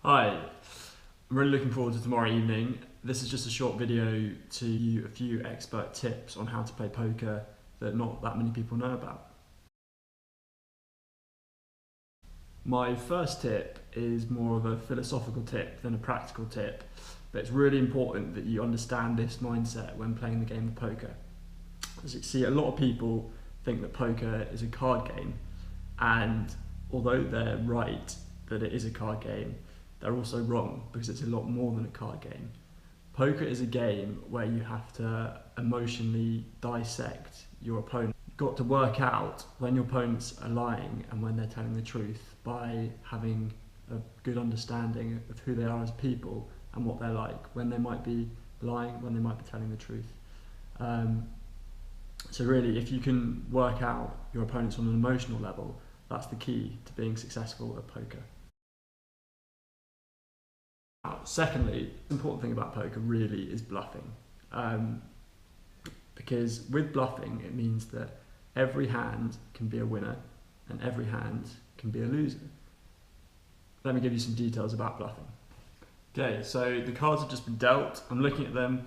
Hi, I'm really looking forward to tomorrow evening. This is just a short video to you a few expert tips on how to play poker that not that many people know about. My first tip is more of a philosophical tip than a practical tip, but it's really important that you understand this mindset when playing the game of poker. As you see, a lot of people think that poker is a card game, and although they're right that it is a card game, they're also wrong because it's a lot more than a card game. Poker is a game where you have to emotionally dissect your opponent. You've got to work out when your opponents are lying and when they're telling the truth by having a good understanding of who they are as people and what they're like, when they might be lying, when they might be telling the truth. So really, if you can work out your opponents on an emotional level, that's the key to being successful at poker. Secondly, the important thing about poker really is bluffing. Because with bluffing, it means that every hand can be a winner and every hand can be a loser. Let me give you some details about bluffing. Okay, so the cards have just been dealt. I'm looking at them.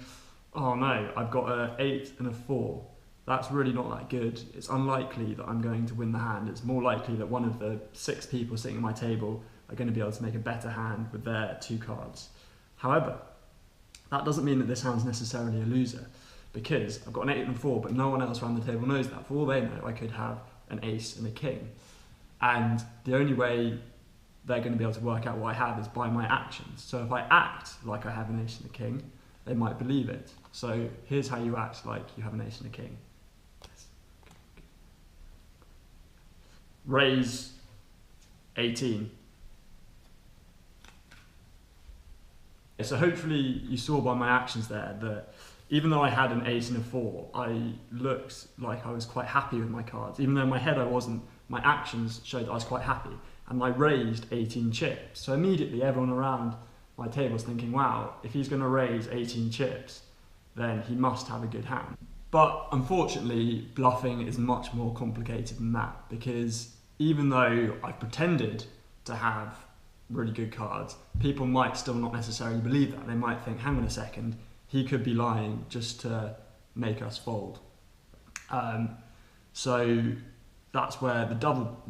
Oh no, I've got an 8 and a 4. That's really not that good. It's unlikely that I'm going to win the hand. It's more likely that one of the 6 people sitting at my table are going to be able to make a better hand with their 2 cards. However, that doesn't mean that this hand's necessarily a loser, because I've got an 8 and a 4, but no one else around the table knows that. For all they know, I could have an ace and a king. And the only way they're going to be able to work out what I have is by my actions. So if I act like I have an ace and a king, they might believe it. So here's how you act like you have an ace and a king. Raise 18. So hopefully you saw by my actions there that even though I had an 8 and a 4, I looked like I was quite happy with my cards. Even though in my head I wasn't, my actions showed that I was quite happy. And I raised 18 chips. So immediately everyone around my table was thinking, wow, if he's going to raise 18 chips, then he must have a good hand. But unfortunately, bluffing is much more complicated than that, because even though I've pretended to have really good cards, people might still not necessarily believe that. They might think, hang on a second, he could be lying just to make us fold. So that's where the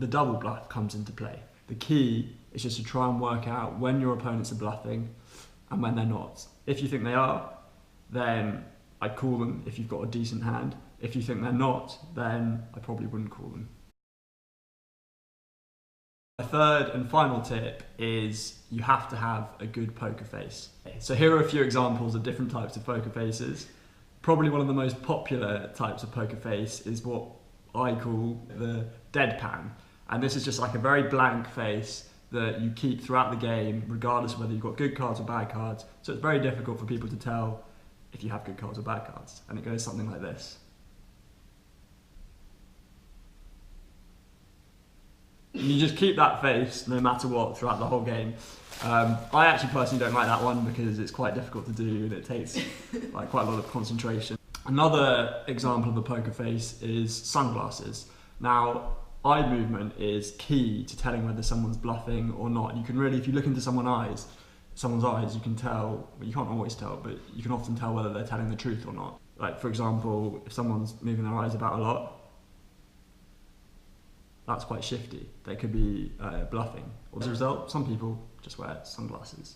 double bluff comes into play. The key is just to try and work out when your opponents are bluffing and when they're not. If you think they are, then I'd call them if you've got a decent hand. If you think they're not, then I probably wouldn't call them. The third and final tip is you have to have a good poker face. So here are a few examples of different types of poker faces. Probably one of the most popular types of poker face is what I call the deadpan. And this is just like a very blank face that you keep throughout the game, regardless of whether you've got good cards or bad cards. So it's very difficult for people to tell if you have good cards or bad cards. And it goes something like this. You just keep that face no matter what throughout the whole game. I actually personally don't like that one because it's quite difficult to do and it takes like quite a lot of concentration. Another example of a poker face is sunglasses. Now, eye movement is key to telling whether someone's bluffing or not. You can really, if you look into someone's eyes, you can tell, well, you can't always tell, but you can often tell whether they're telling the truth or not. Like, for example, if someone's moving their eyes about a lot, that's quite shifty. They could be bluffing. As a result, some people just wear sunglasses.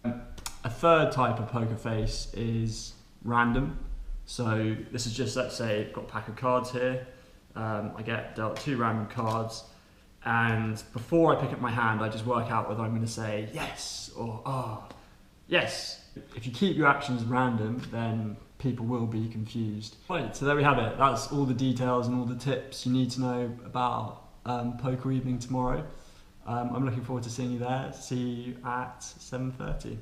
A third type of poker face is random. So this is just, let's say I've got a pack of cards here. I get dealt 2 random cards, and before I pick up my hand, I just work out whether I'm going to say yes or yes. If you keep your actions random, then people will be confused. Right, so there we have it. That's all the details and all the tips you need to know about poker evening tomorrow. I'm looking forward to seeing you there. See you at 7:30.